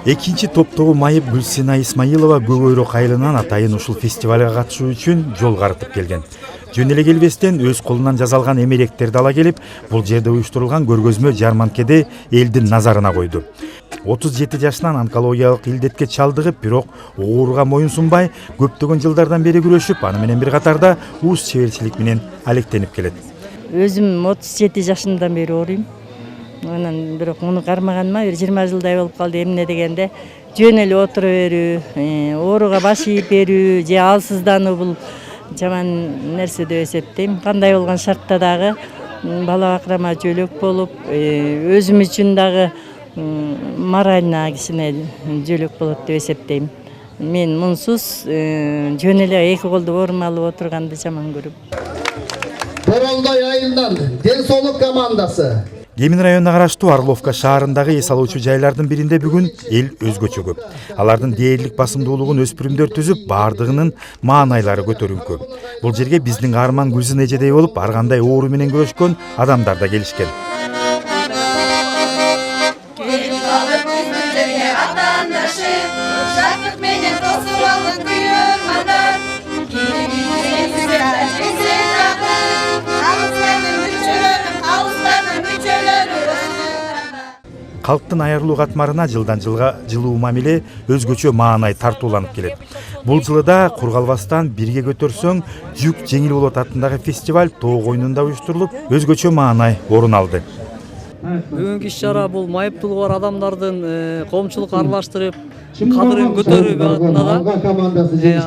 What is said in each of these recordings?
Экинчи топтогу майып Гүлсина Исмаилова Көкөйрөк айылынан атайын ушул фестивалга катышуу үчүн жол карытып келген. Жөн эле келбестен өз колунан жасалган эмеректерди ала келип, бул жерде уюштурулган көргөзмө жарманкеде элдин назарына койду. 37 жашынан онкологиялык илдетке чалдыгып, бирок ооруга моюн сунбай, көптөгөн жылдардан бери күрөшүп, аны менен бир катарда уус чеберчилик менен алектенип келет. Өзүм 37 жашымдан бери ооруйм. Анан бирок муну кармаганыма 20 жылдай болуп калды. Эмне дегенде жөн эле отура берүү, ооруга баш ийип берүү же алсыздануу бул жаман нерсе деп эсептейм. Кандай болгон шартта дагы бала бакырама жөлөк болуп, өзүм үчүн дагы морально кичине жөлөк болот деп эсептейм. Мен мунсуз жөн эле эки колду боорума алып отурганды жаман көрөм. Боролдой айылынан Ден соолук командасы. Кемин районуна караштуу Орловка шаарындагы эс алуучу жайлардын биринде бүгүн эл өзгөчө көп. Алардын дээрлик басымдуулугун өспүрүмдөр түзүп, баардыгынын маанайлары көтөрүңкү. Бул жерге биздин каарман Гүлсина эжедей болуп, ар кандай оору менен күрөшкөн адамдар да келишкен. Калктын айырылуу катмарына жылдан жылга жылуу мамиле өзгөчө маанай тартууланып келет. Бул жылы да кургалбастан бирге көтөрсөң жүк жеңил болот атындагы фестиваль Тоо койнунда уюштурулуп, өзгөчө маанай орун алды. Бүгүнкү иш-чара бул майыптуулугу бар адамдардын коомчулукка аралаштырып, кадырын көтөрүү багытында да.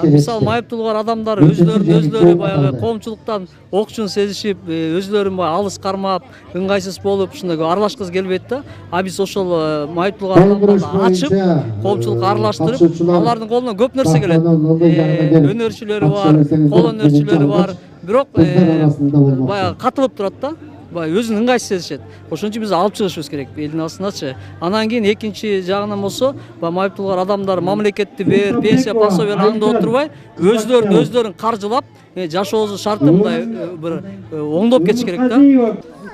Мисалы майыптуулугу бар адамдар өзлөрү баягы коомчулуктан окчун сезишип, өзлөрүн алыс кармап, ыңгайсыз болуп, ушундай аралашкысы келбейт да. А биз ошол майыптуулугу бар адамдарды ачып, коомчулукка аралаштырып, алардын колунан көп нерсе келет. Өнөрчүлөрү бар, кол өнөрчүлөрү бар. Бирок баягы катылып турат да. Өзүн ыңгайсыз сезишет. Ошон үчүн биз алып чыгышыбыз керек элдин арасындачы. Анан кийин экинчи жагынан болсо, майыптуулугу бар адамдар мамлекетти бер, пенсия пособияны аңдап отурбай, өздөрүн каржылап, жашообузун шартын мындай бир оңдоп кетиш керек да.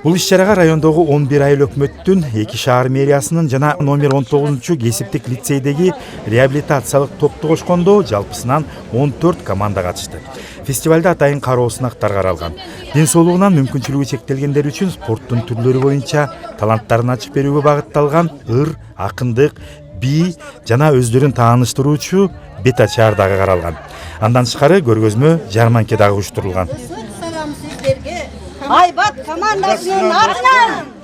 Бул иш-чарага райондогу 11 айыл өкмөттүн, 2 шаар мэриясынын жана номер 19 кесиптик лицейдеги реабилитациялык топту кошкондо жалпысынан 14 команда катышты. Фестивалда атайын кароо сынактар каралган. Ден соолугунан мүмкүнчүлүгү чектелгендер үчүн спорттун түрлөрү боюнча таланттарын ачып берүүгө багытталган ыр, акындык, би жана өздөрүн тааныштыруучу бета чаар дагы каралган. Андан тышкары көргөзмө жарманке дагы уюштурулган. Айбат командасынын атынан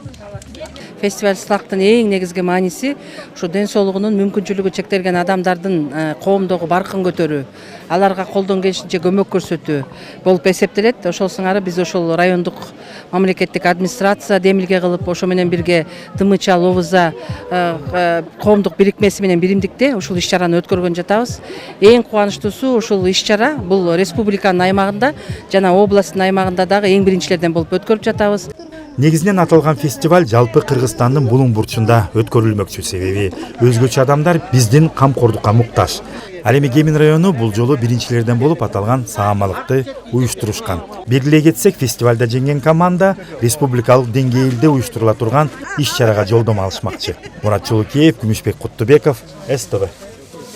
фестиваль сылактын эң негизги мааниси ушу ден соолугунун мүмкүнчүлүгү чектелген адамдардын коомдогу баркын көтөрүү, аларга колдон келишинче көмөк көрсөтүү болуп эсептелет. Ошол сыңары биз ошол райондук мамлекеттик администрация демилге кылып, ошо менен бирге ТМЧ Ловуза коомдук бирикмеси менен биримдикте ушул иш-чараны өткөргөн жатабыз. Эң кубанычтуусу ушул иш-чара бул республиканын аймагында жана областтын аймагында дагы эң биринчилерден болуп өткөрүп жатабыз. Негизинен аталган фестиваль жалпы Кыргызстандын булуң бурчунда өткөрүлмөкчү, себеби өзгөчө адамдар биздин камкордукка муктаж. Ал эми Кемин району бул жолу биринчилерден болуп аталган саамалыкты уюштурушкан. Белгилей кетсек, фестивалда жеңген команда республикалык деңгээлде уюштурула турган иш-чарага жолдомо алышмакчы. Мурат Чулукеев, Күмүшбек Куттубеков, СТВ.